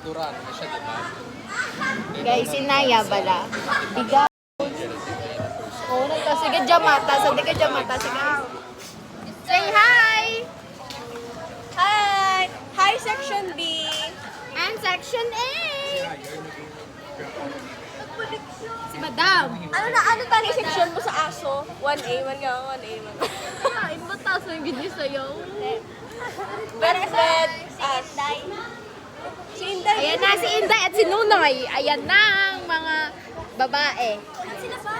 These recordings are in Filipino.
kultura na siya, di ba? Guys, sinaya bala. Bigaw. Oo, nagka. Sige, Jamata. Sandi ka, Jamata. Sige. Say hi! Hi! Hi, Section B! And Section A! Si Madam. Ano tani section mo sa aso? 1A, 1 ka, 1A, 1. Ay, mataas na yung ganyan sa'yo. Best friend, Inday. Si Inday. Ayan na si Inday at si Nunoy. Ayan na ang mga babae. Sila ba?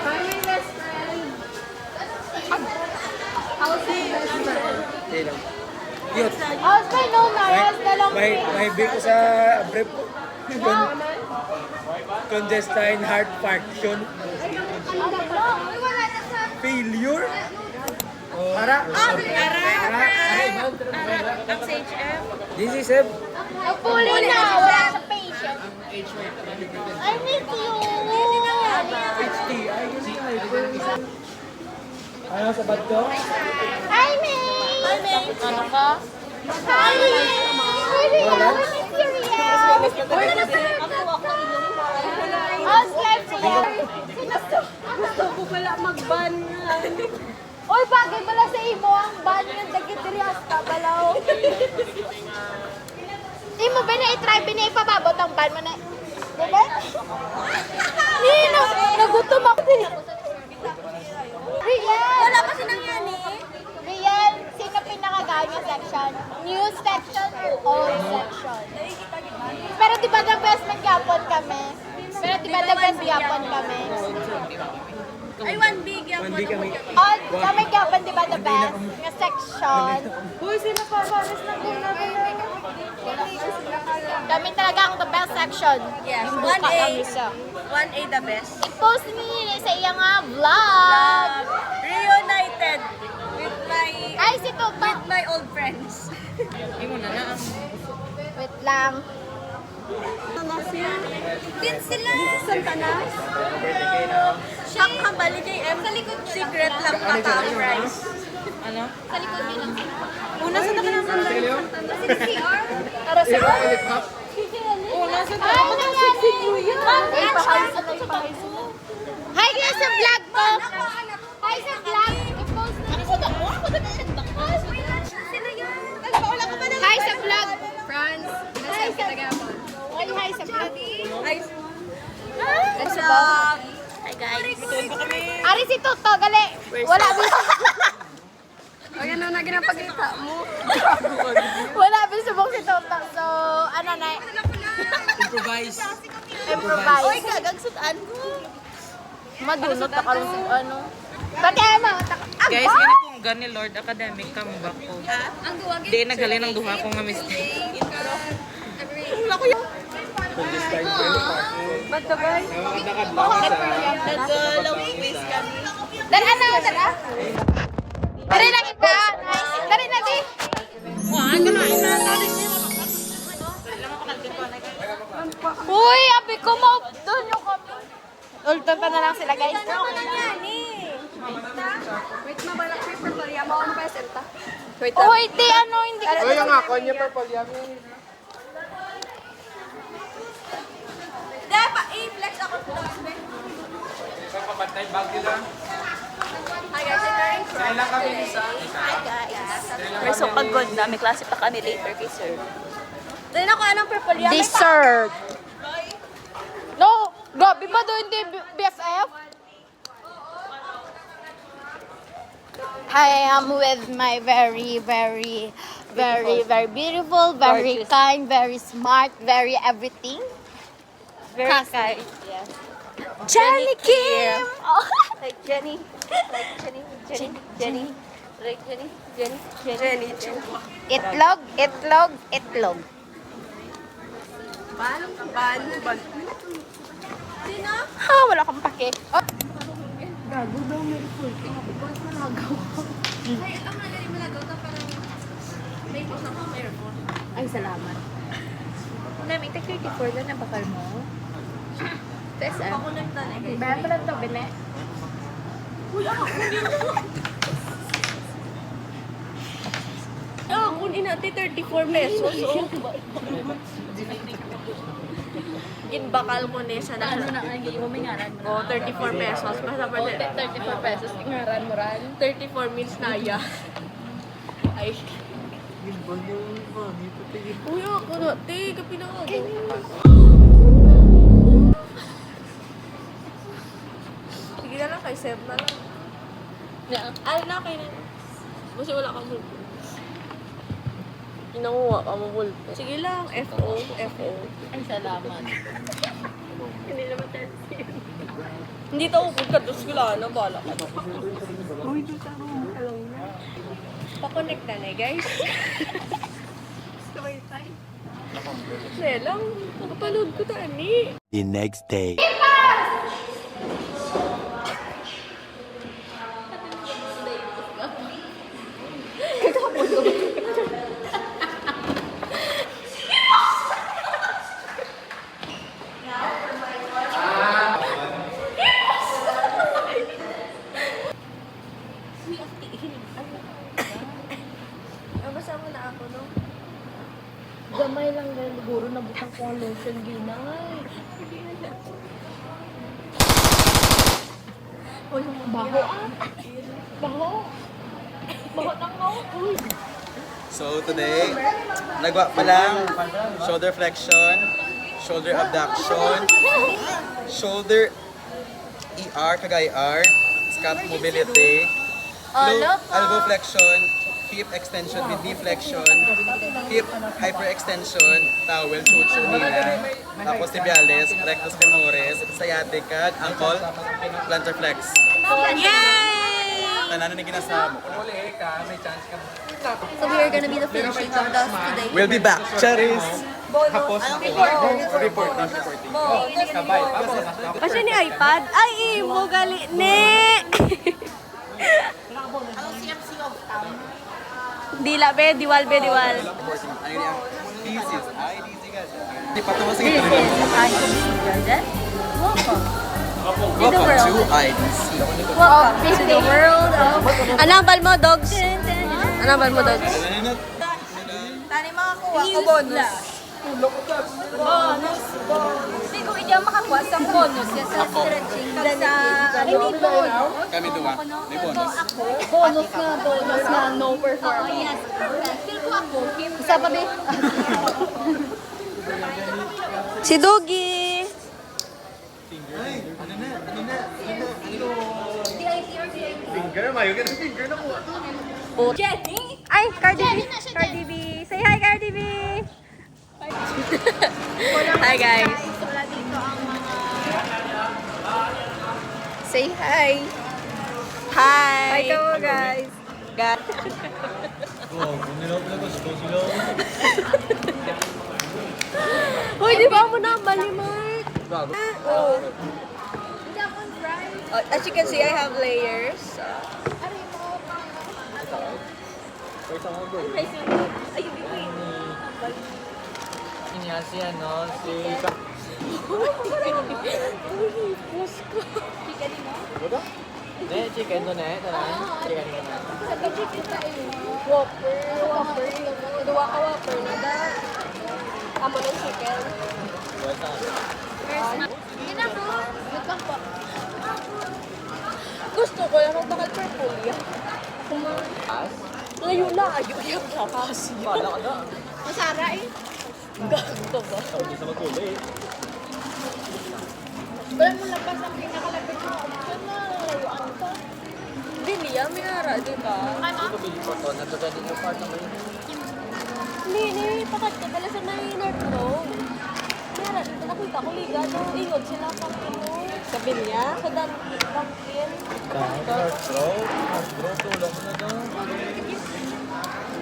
Hi, my best friend. How's your best friend? Yun. How's my Nunoy? How's the long May big sa brief ko. Clandestine heart function failure. Para. This is a Napuli na. Wala sa patient. I miss you. HD. Ano sa bad ko? Hi, May. Hi, May. Ano ka? Hi, May. Wala. How's life today? Gusto ko pala mag-ban nga. Oy, bagay bala sa imo ang ban ng dagitirias ka balaw. Imo ba na i-try ipababot ang ban mo na? Diba? Nino, nagutom ako din. Riel! Wala pa sinang yan eh. Riel, sino pinakagaya section? News section or old section? Pero di ba the best magyapon kami? Pero di ba the best gyapon kami? Ay, 1B, yan. 1B kami. On, kami gyapon di ba the best? Nga section. Uy, sino pa pares na Kami talaga ang the best section. Yes, Yung buka 1A. kami sa. 1A the best. I-post niyo sa iyang vlog. Reunited with my Ay, si Tuto. with my old friends. Wait lang. Din sila. Santanas. Siyang kabali kay M. Secret lang pata-price. Ano? Sa likod niyo lang. Una sa naman ang Santanas. CR? Para sa Una sa Ay, nangyari. Hi guys sa vlog ko. Hi sa vlog. I-post na. Ano ba ako? Ako na Hi sa vlog. Franz. Hi sa vlog. Hi sa vlog. Hi vlog. Hi guys. Ari si Toto, gali. Wala bis. O yan na ginapagkita mo. Wala bis subok si Toto. So, ano na? Improvise. Improvise. Uy, gagagsutan ko. Madunot na karon sa ano. Pati ano? Guys, gani pong gani Lord Academic comeback ko. Ang duwagin. Di nagali ng duha ko nga mistake. Ba't ka ba? Nag-long quiz kami. Dan ano? Dara? Dari lang ita. Dari na di. Uy, abi ko mo doon yung kami. Ulton pa na lang sila guys. Wait, mabalak ko yung purple. Mo ako pa senta. Wait, Uy, di ano, hindi ka. Oy, ang ako niya purple yami. Dapat i-flex ako sa Kapatay bag nila. Hi guys, I'm wearing Sila lang kami isa. Hi guys. May so pagod na, may klase pa kami later kay sir. Dahil ako anong purple yan? Dessert. No, gabi ba doon di BFF? I am with my very beautiful, very kind, very smart, very everything. Very kind. Yes. Jenny Kim! Oh. Like Jenny. Like Jenny. Jenny. Like Jenny. Jenny. Itlog, itlog, itlog. Ban. Sino? Ha, wala kang pake. Oh. Ay, ang nalali mo na daw ka parang may post ako, mayroon. Ay, salamat. Una, may tag 34 na bakal mo. SM. Pakulit na guys. Bayan mo lang to, Bine. Kunin natin 34 pesos. Oh. Ginbakal ko na sa Ano na ang mo may ngaran mo? Oh, 34 pesos. Basta pa 34 pesos, ngaran mo ran. 34 means na ya. Ay. Uy, ako na. Te, kapi na ako. Sige na lang kay Seb na lang. Ay na, kay na. Kasi wala kang multo. Inanguha ka mo multo. Sige lang, FO. Ay, salamat. Hindi naman tensin. Hindi to upod ka, dos ko lang, bala ka. Uy, doon sa room. Pa-connect na na, guys. Sabay tayo. Sige lang, nakapanood ko na, ani. The next day. Nabasa mo na ako, no? Gamay lang dahil siguro nabutang ko ang lotion ginay. Baho ah. Baho. Baho ng mouth. Uy. So today, nagwa pa lang, shoulder flexion, shoulder abduction, shoulder ER, kagay R, scap mobility, elbow flexion, hip extension with knee flexion, hip hyperextension, towel, chuchu, nila, tapos tibiales, rectus femoris, sciatica, ankle, plantar flex. Tanan na ginasamo. Uli ka, may chance ka. So we are gonna be the finishing of the today. We'll be back, Charis! Sabay, Kasi ni iPad? Ay, mo gali ne! Dila be, diwal be, diwal. Ay, thesis. Ay, thesis ka. Di pa ito sige. Jordan? Welcome to IDC. Welcome to the world of... Anambal mo, dogs? Anambal mo, dogs? Tani makakuha ko bonus. Hindi ko hindi ako makakuha sa bonus. Sa stretching. Sa... Hindi bonus. Kami dua. May bonus. Bonus na no performance. Oh, yes. Feel ko ako. Isa pa be. Si Doggy. Finger, mayo ka ng finger na kuha. Jenny! Ay, Cardi B! Cardi B! Say hi, Cardi B! Hi, guys! Wala dito ang mga... Say hi! Hi! Hi ka mo, guys! Hoy, di ba mo na malimay? Oh. As you can see, I have layers. Inya si ano, si... Ne, chicken to ne, tanan. Chicken to ne. Whopper. Dua ka whopper na da. Amo ng chicken. Hindi na bro. Wait lang po. Gusto ko yung bakal purple yan. Ngayon na, ayaw yung lakas. Bala ka na. Masara eh. Gato ba? Hindi sa magkulay. Wala mo labas ang pinakalapit mo. Option na. Layuan ko. Hindi niya, minara, di ba? Ano? Bili ko to, natugan din yung part ng may... Hindi, pakat ka pala sa may North Road. Minara, dito nakita ko liga, no? Ingod sila pang ano. Sa Bilya? Sa Dunkin. Tulong mo na doon.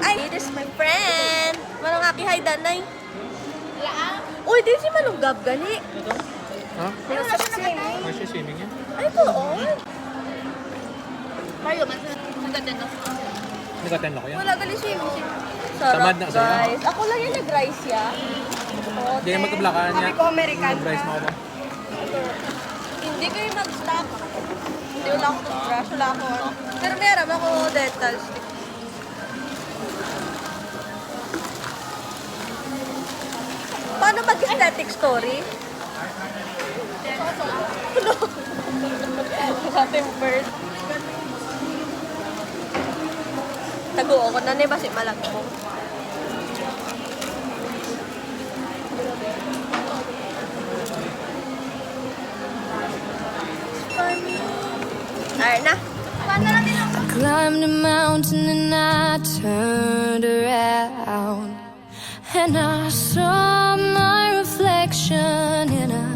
Ay, this is my friend. Manong aki, hi, Danay. Laan. Uy, di si Manunggab gani. Ha? Ayun na siya swimming. May swimming yan? Ay, oo. Mario, mas maganda na. Nag-attend ako yan. Wala gali swimming. Sarap, Tamad na, sarap. guys. Ako lang yung nag-rice ya. Hindi na magkablakan niya. Sabi ko, American Nag-rice mo ako ba? Ito. Hindi kayo mag-stop. Hindi wala ako toothbrush, wala ako ano. Pero meron ako dental stick. Paano mag-aesthetic story? Ano? Sa ating bird. Taguo ko na ni basi malagpo. Ayun na. I climbed a mountain and I turned around, and I saw my reflection in a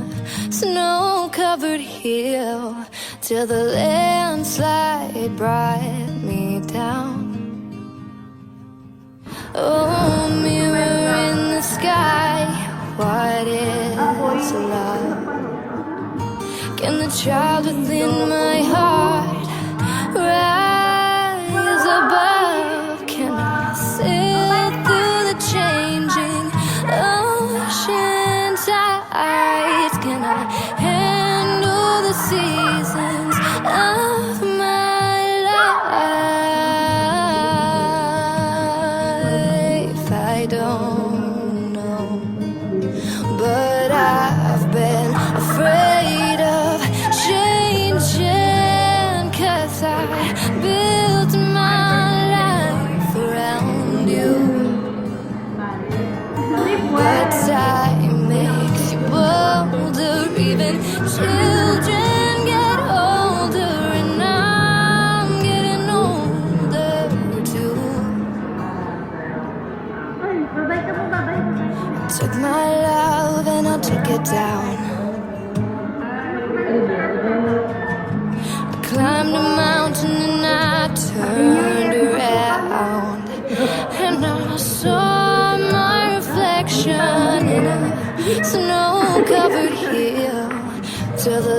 snow-covered hill till the landslide brought me down. Oh, mirror in the sky, what is love? Can the child within my heart rise above? Can I sail through the changing ocean tides? Can I handle the seasons of my life? I don't know, but I've been afraid of changing, 'cause I built my life around you. But time makes you bolder, even children get older, and I'm getting older too. Took my love and I took it down. I climbed a mountain and I turned around, and I saw my reflection in a snow-covered hill till the